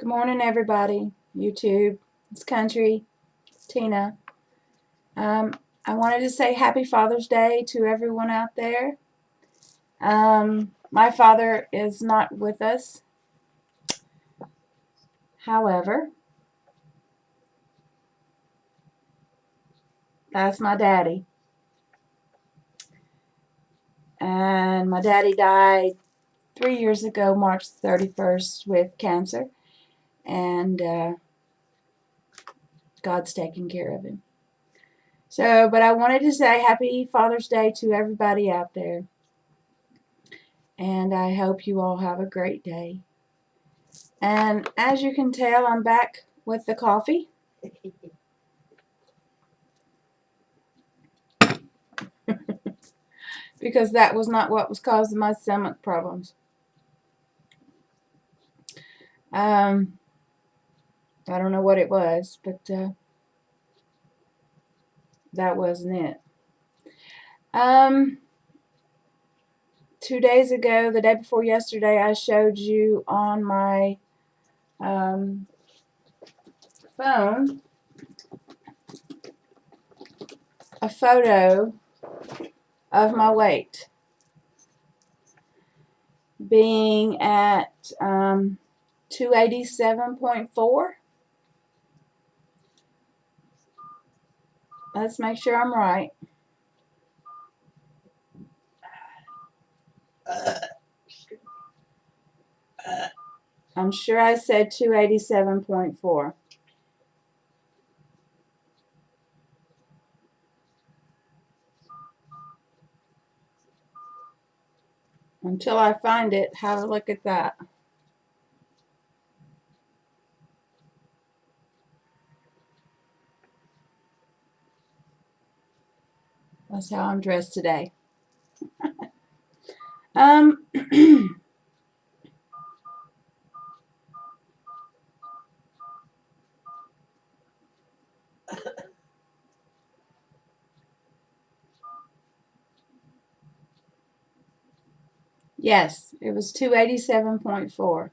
Good morning, everybody. YouTube, it's Country, Tina. I wanted to say Happy Father's Day to everyone out there. My father is not with us. However, that's my daddy. And my daddy died 3 years ago, March 31st, with cancer. And God's taking care of him. But I wanted to say Happy Father's Day to everybody out there. And I hope you all have a great day. And as you can tell, I'm back with the coffee. Because that was not what was causing my stomach problems. I don't know what it was, but that wasn't it. 2 days ago, the day before yesterday, I showed you on my phone a photo of my weight being at 287.4. Let's make sure I'm right. I'm sure I said 287.4. Until I find it, have a look at that. That's how I'm dressed today. Yes, it was 287.4.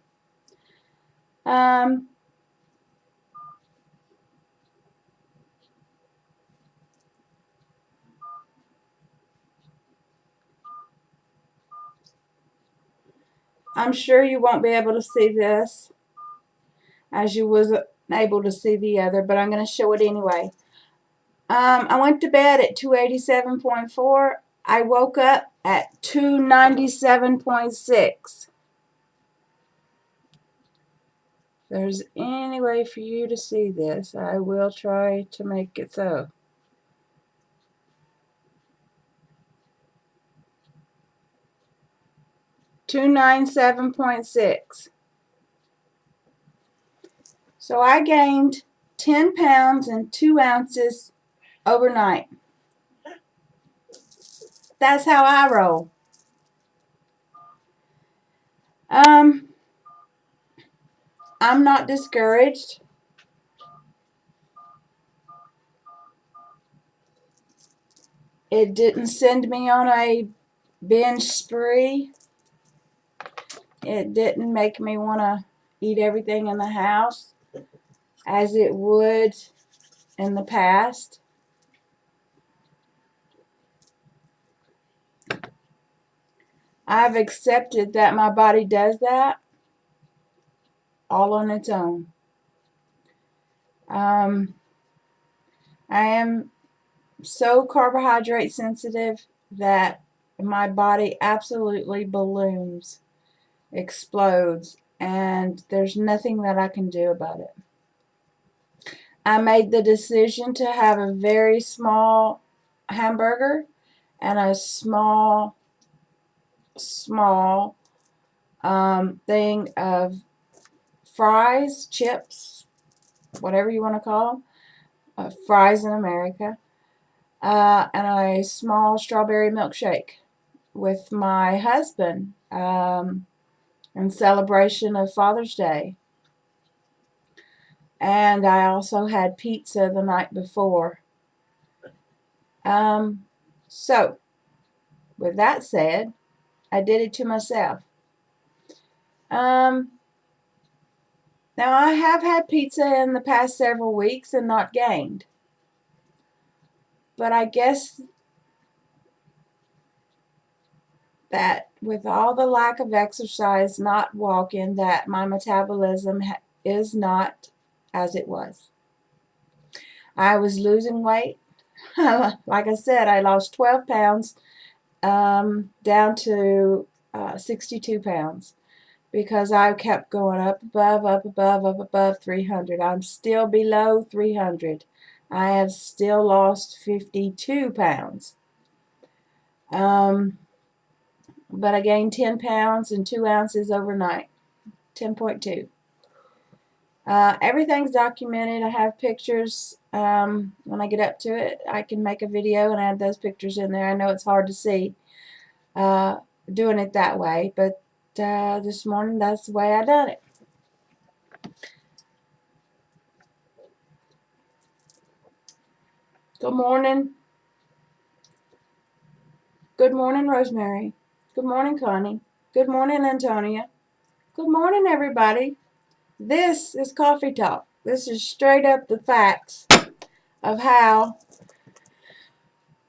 I'm sure you won't be able to see this as you was able to see the other, but I'm going to show it anyway. I went to bed at 287.4. I woke up at 297.6. If there's any way for you to see this, I will try to make it so. $297.6. So I gained 10 pounds and 2 ounces overnight. That's how I roll. I'm not discouraged. It didn't send me on a binge spree. It didn't make me want to eat everything in the house as it would in the past. I've accepted that my body does that all on its own. I am so carbohydrate sensitive that my body absolutely balloons, explodes, and there's nothing that I can do about it. I made the decision to have a very small hamburger and a small thing of fries, chips, whatever you want to call them, fries in America, and a small strawberry milkshake with my husband in celebration of Father's Day. And I also had pizza the night before. So, with that said, I did it to myself. Now, I have had pizza in the past several weeks and not gained. But I guess that with all the lack of exercise, not walking, that my metabolism is not as it was. I was losing weight. Like I said, I lost 12 pounds down to 62 pounds because I kept going up above 300. I'm still below 300. I have still lost 52 pounds. But I gained 10 pounds and 2 ounces overnight. 10.2. Everything's documented. I have pictures. When I get up to it, I can make a video and add those pictures in there. I know it's hard to see doing it that way, but this morning that's the way I done it. Good morning. Good morning, Rosemary. Good morning, Connie. Good morning, Antonia. Good morning, everybody. This is Coffee Talk. This is straight up the facts of how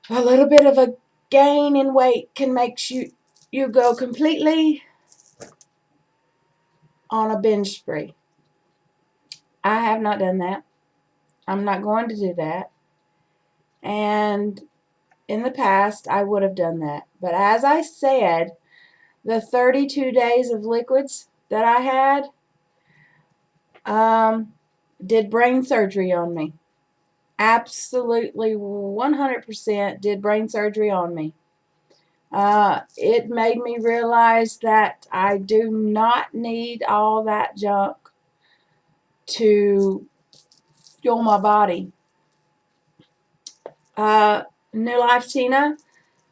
a little bit of a gain in weight can make you go completely on a binge spree. I have not done that. I'm not going to do that. And in the past, I would have done that. But as I said, the 32 days of liquids that I had did brain surgery on me. Absolutely 100% did brain surgery on me. It made me realize that I do not need all that junk to fuel my body. New Life Tina,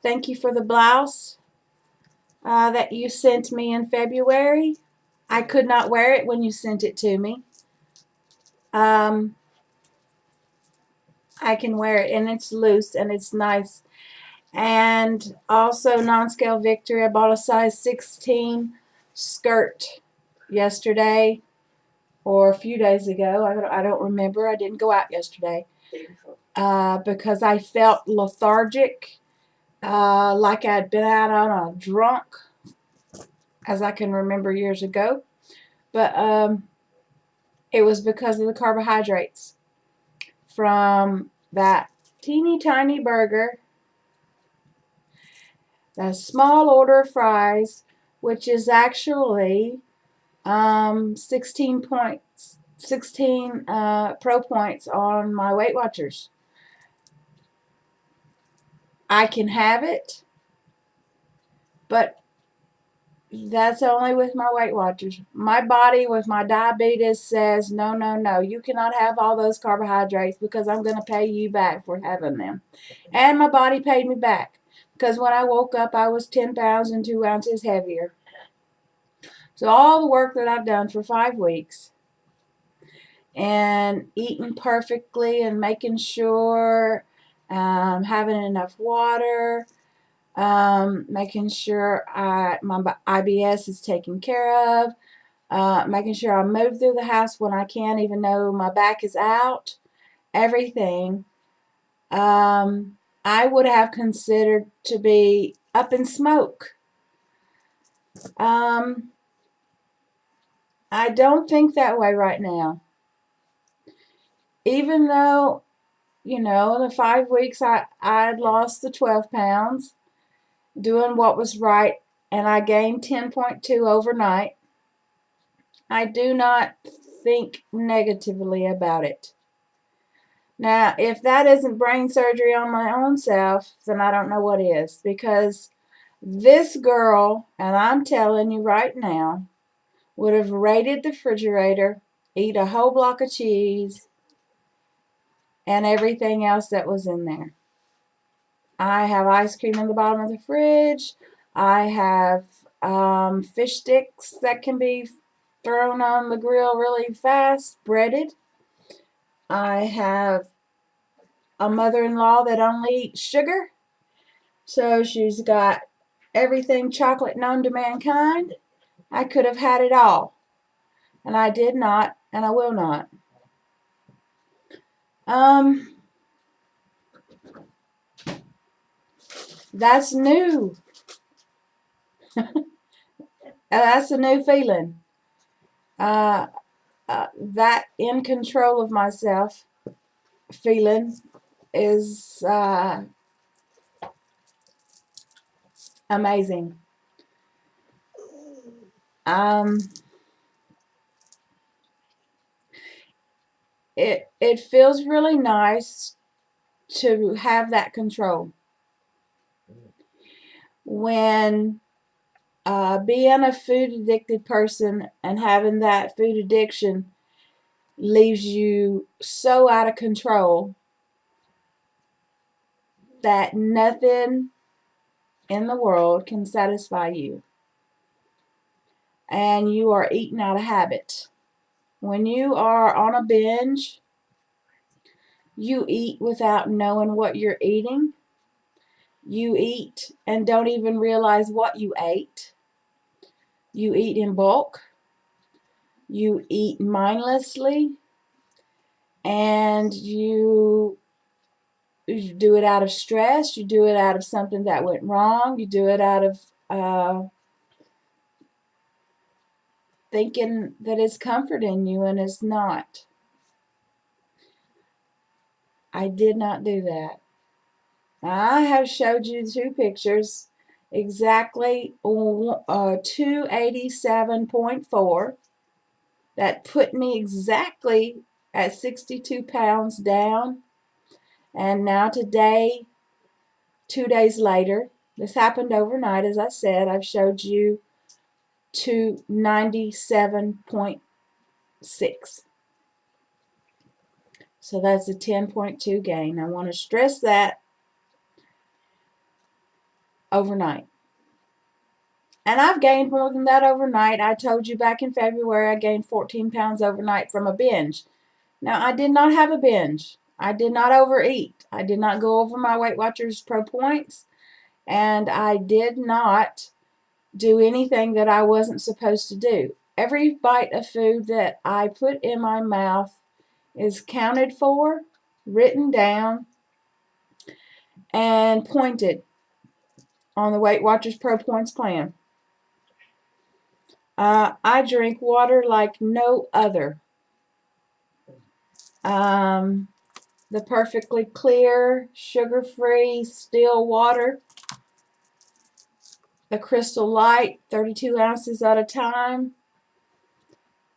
thank you for the blouse that you sent me in February. I could not wear it when you sent it to me. I can wear it, and it's loose, and it's nice. And also, Non-Scale Victory, I bought a size 16 skirt yesterday or a few days ago. I don't remember. I didn't go out yesterday because I felt lethargic, like I'd been out on a drunk, as I can remember years ago. But it was because of the carbohydrates from that teeny tiny burger, the small order of fries, which is actually 16 points, 16 pro points on my Weight Watchers. I can have it, but that's only with my Weight Watchers. My body with my diabetes says, no, no, no, you cannot have all those carbohydrates because I'm going to pay you back for having them. And my body paid me back because when I woke up, I was 10 pounds and 2 ounces heavier. So all the work that I've done for 5 weeks and eating perfectly and making sure having enough water, making sure my IBS is taken care of, making sure I move through the house when I can, even though my back is out, everything, I would have considered to be up in smoke. I don't think that way right now. Even though, in the 5 weeks I'd lost the 12 pounds, doing what was right, and I gained 10.2 overnight, I do not think negatively about it. Now, if that isn't brain surgery on my own self, then I don't know what is. Because this girl, and I'm telling you right now, would have raided the refrigerator, eat a whole block of cheese, and everything else that was in there. I have ice cream in the bottom of the fridge. I have fish sticks that can be thrown on the grill really fast, breaded. I have a mother-in-law that only eats sugar, so she's got everything chocolate known to mankind. I could have had it all, and I did not, and I will not. That's new. That's a new feeling. That in control of myself feeling is amazing. Um, it feels really nice to have that control. When being a food addicted person and having that food addiction leaves you so out of control that nothing in the world can satisfy you, and you are eating out of habit. When you are on a binge, you eat without knowing what you're eating. You eat and don't even realize what you ate. You eat in bulk. You eat mindlessly. And you do it out of stress. You do it out of something that went wrong. You do it out of thinking that it's comforting you, and it's not. I did not do that. I have showed you 2 pictures, exactly 287.4. That put me exactly at 62 pounds down. And now today, 2 days later, this happened overnight, as I said, I've showed you to 97.6. So that's a 10.2 gain. I want to stress that overnight. And I've gained more than that overnight. I told you back in February I gained 14 pounds overnight from a binge. Now, I did not have a binge. I did not overeat. I did not go over my Weight Watchers Pro points. And I did not do anything that I wasn't supposed to do. Every bite of food that I put in my mouth is counted for, written down, and pointed on the Weight Watchers Pro Points plan. I drink water like no other. The perfectly clear, sugar-free, still water. The Crystal Light, 32 ounces at a time.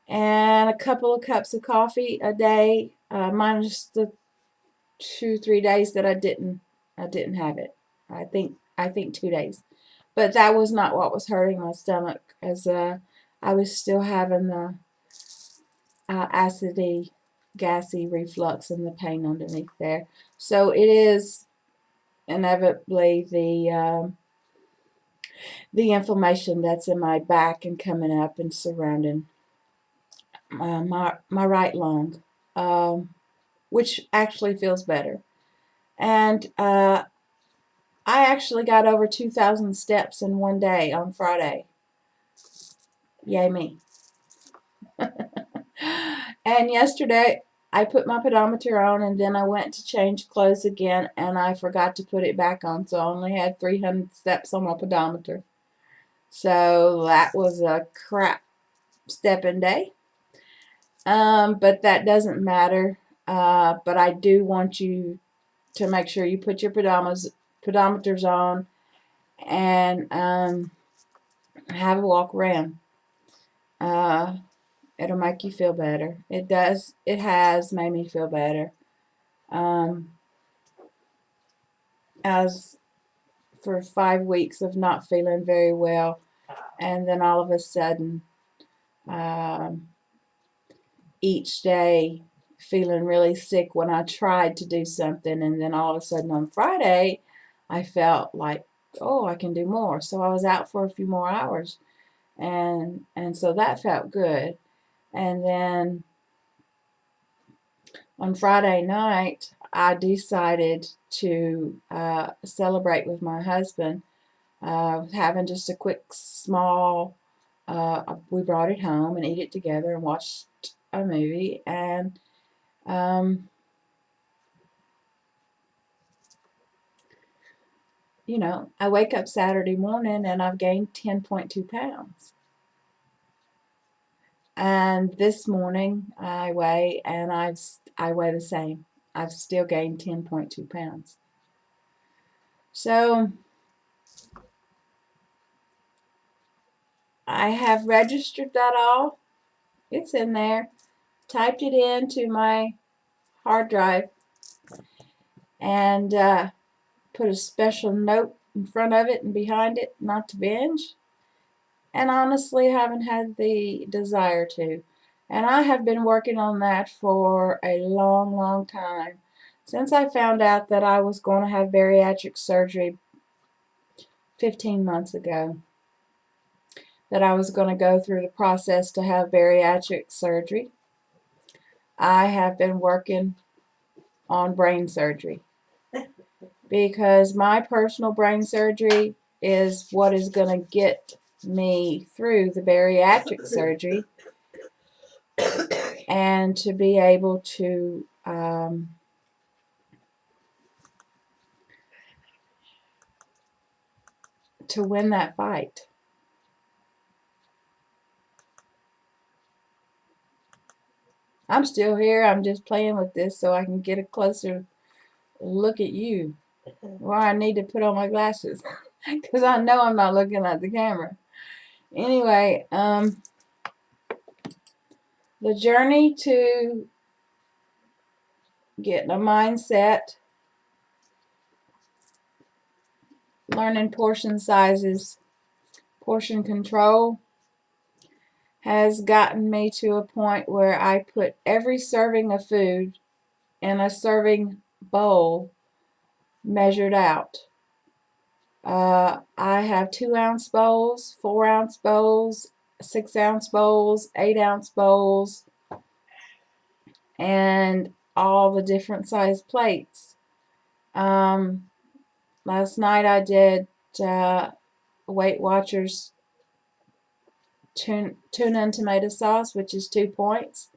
And a couple of cups of coffee a day, minus the 2-3 days that I didn't have it. I think 2 days. But that was not what was hurting my stomach, as I was still having the acidy, gassy reflux and the pain underneath there. So it is inevitably the inflammation that's in my back and coming up and surrounding my right lung, which actually feels better. And I actually got over 2,000 steps in one day on Friday. Yay me. And yesterday I put my pedometer on, and then I went to change clothes again, and I forgot to put it back on, so I only had 300 steps on my pedometer. So that was a crap stepping day. But that doesn't matter. But I do want you to make sure you put your pedometers on and have a walk around. It'll make you feel better. It does. It has made me feel better. As for 5 weeks of not feeling very well, and then all of a sudden, each day feeling really sick when I tried to do something, and then all of a sudden on Friday, I felt like, oh, I can do more. So I was out for a few more hours, and so that felt good. And then on Friday night, I decided to celebrate with my husband, having just a quick, small we brought it home and ate it together and watched a movie. And you know, I wake up Saturday morning and I've gained 10.2 pounds. And this morning I weigh and I weigh the same. I've still gained 10.2 pounds. So I have registered that all. It's in there. Typed it into my hard drive and put a special note in front of it and behind it not to binge. And honestly haven't had the desire to. And I have been working on that for a long, long time. Since I found out that I was going to have bariatric surgery 15 months ago, that I was going to go through the process to have bariatric surgery, I have been working on brain surgery. Because my personal brain surgery is what is going to get me through the bariatric surgery and to be able to win that fight. I'm still here. I'm just playing with this so I can get a closer look at you. Well, I need to put on my glasses because I know I'm not looking at the camera. Anyway, the journey to getting a mindset, learning portion sizes, portion control, has gotten me to a point where I put every serving of food in a serving bowl measured out. I have 2-ounce bowls, 4-ounce bowls, 6-ounce bowls, 8-ounce bowls, and all the different size plates. Last night I did Weight Watchers tuna and tomato sauce, which is 2 points.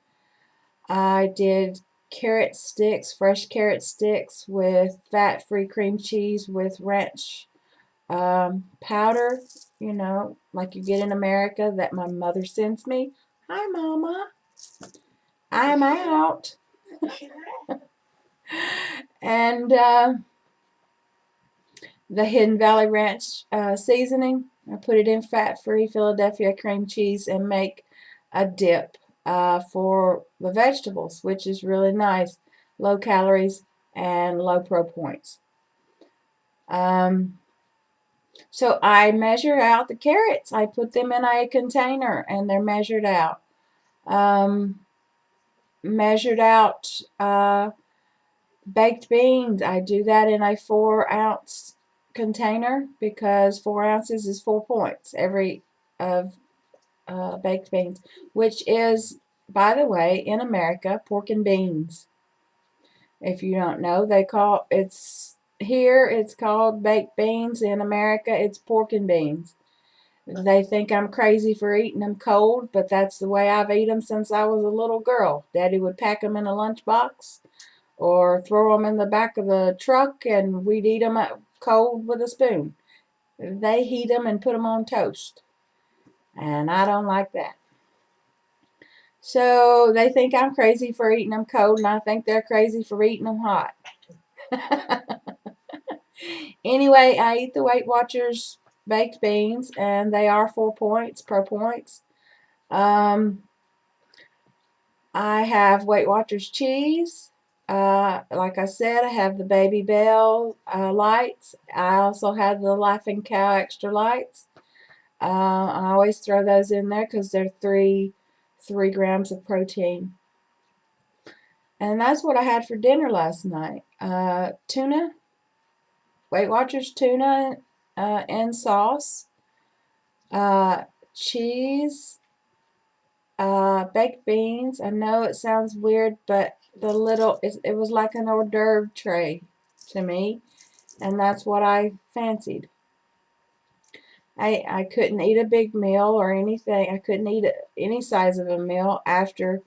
I did carrot sticks, fresh carrot sticks with fat-free cream cheese with ranch powder, you know, like you get in America that my mother sends me. Hi, Mama. I'm out. And the Hidden Valley Ranch seasoning. I put it in fat-free Philadelphia cream cheese and make a dip for the vegetables, which is really nice. Low calories and low pro points. So I measure out the carrots. I put them in a container and they're measured out. Measured out baked beans. I do that in a 4-ounce container because 4 ounces is 4 points every of baked beans, which is, by the way, in America, pork and beans. If you don't know, it's called baked beans. In America, it's pork and beans. They think I'm crazy for eating them cold, but that's the way I've eaten them since I was a little girl. Daddy would pack them in a lunchbox or throw them in the back of the truck, and we'd eat them cold with a spoon. They heat them and put them on toast, and I don't like that. So they think I'm crazy for eating them cold, and I think they're crazy for eating them hot. Anyway, I eat the Weight Watchers baked beans, and they are 4 points, pro points. I have Weight Watchers cheese. Like I said, I have the Baby Bell lights. I also have the Laughing Cow extra lights. I always throw those in there because they're 3 grams of protein. And that's what I had for dinner last night. Tuna, Weight Watchers tuna in sauce, cheese, baked beans. I know it sounds weird, but it was like an hors d'oeuvre tray to me, and that's what I fancied. I couldn't eat a big meal or anything. I couldn't eat any size of a meal after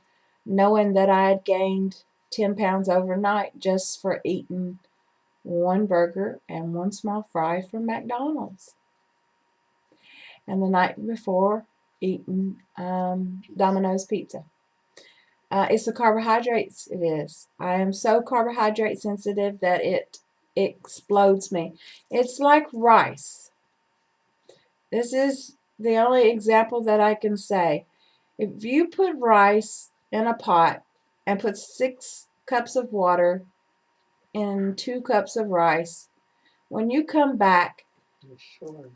knowing that I had gained 10 pounds overnight just for eating one burger and one small fry from McDonald's. And the night before, eating Domino's pizza. It's the carbohydrates, it is. I am so carbohydrate sensitive that it explodes me. It's like rice. This is the only example that I can say. If you put rice in a pot and put 6 cups of water in 2 cups of rice, when you come back,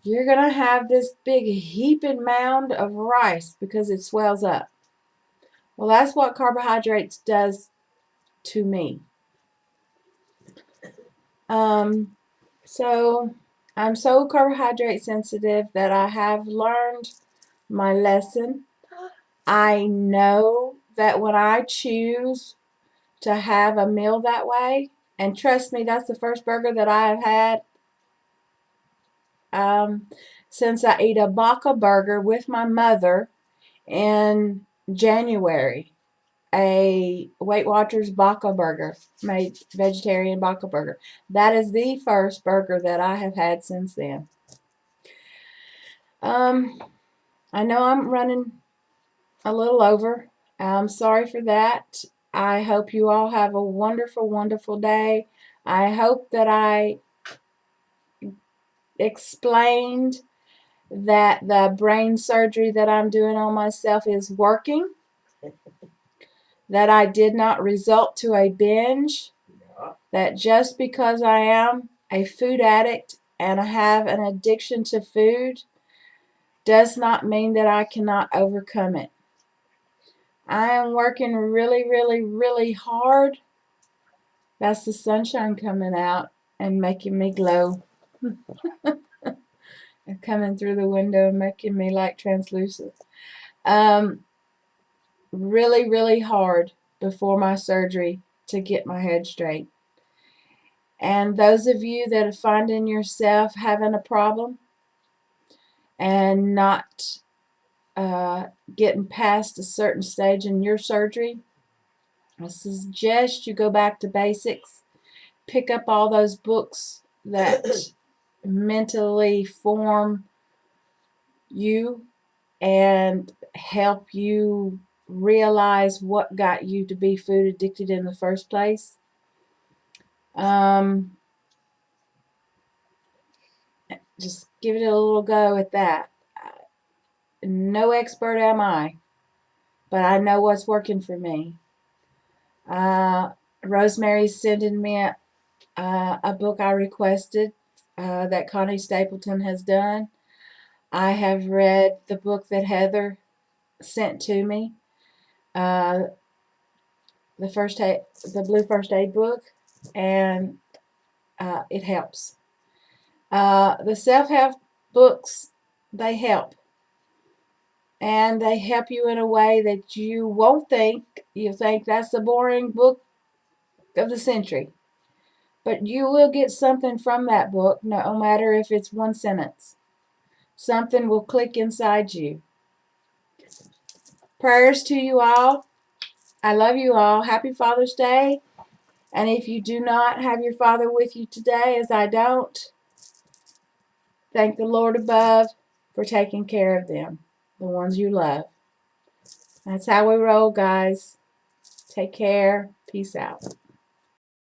you're going to have this big heaping mound of rice because it swells up. Well, that's what carbohydrates does to me. So I'm so carbohydrate sensitive that I have learned my lesson. I know that when I choose to have a meal that way, and trust me, that's the first burger that I have had since I ate a Baca burger with my mother in January. A Weight Watchers Baca burger, made vegetarian Baca burger. That is the first burger that I have had since then. I know I'm running a little over. I'm sorry for that. I hope you all have a wonderful, wonderful day. I hope that I explained that the brain surgery that I'm doing on myself is working, that I did not result to a binge, that just because I am a food addict and I have an addiction to food does not mean that I cannot overcome it. I am working really, really, really hard. That's the sunshine coming out and making me glow. And coming through the window and making me like translucent. Really, really hard before my surgery to get my head straight. And those of you that are finding yourself having a problem and not getting past a certain stage in your surgery, I suggest you go back to basics. Pick up all those books that mentally form you and help you realize what got you to be food addicted in the first place. Just give it a little go at that. No expert am I, but I know what's working for me. Rosemary's sending me a book I requested that Connie Stapleton has done. I have read the book that Heather sent to me, the Blue First Aid book, and it helps. The self-help books, they help. And they help you in a way that you won't think. You think that's the boring book of the century. But you will get something from that book, no matter if it's one sentence. Something will click inside you. Prayers to you all. I love you all. Happy Father's Day. And if you do not have your father with you today, as I don't, thank the Lord above for taking care of them, the ones you love. That's how we roll, guys. Take care. Peace out.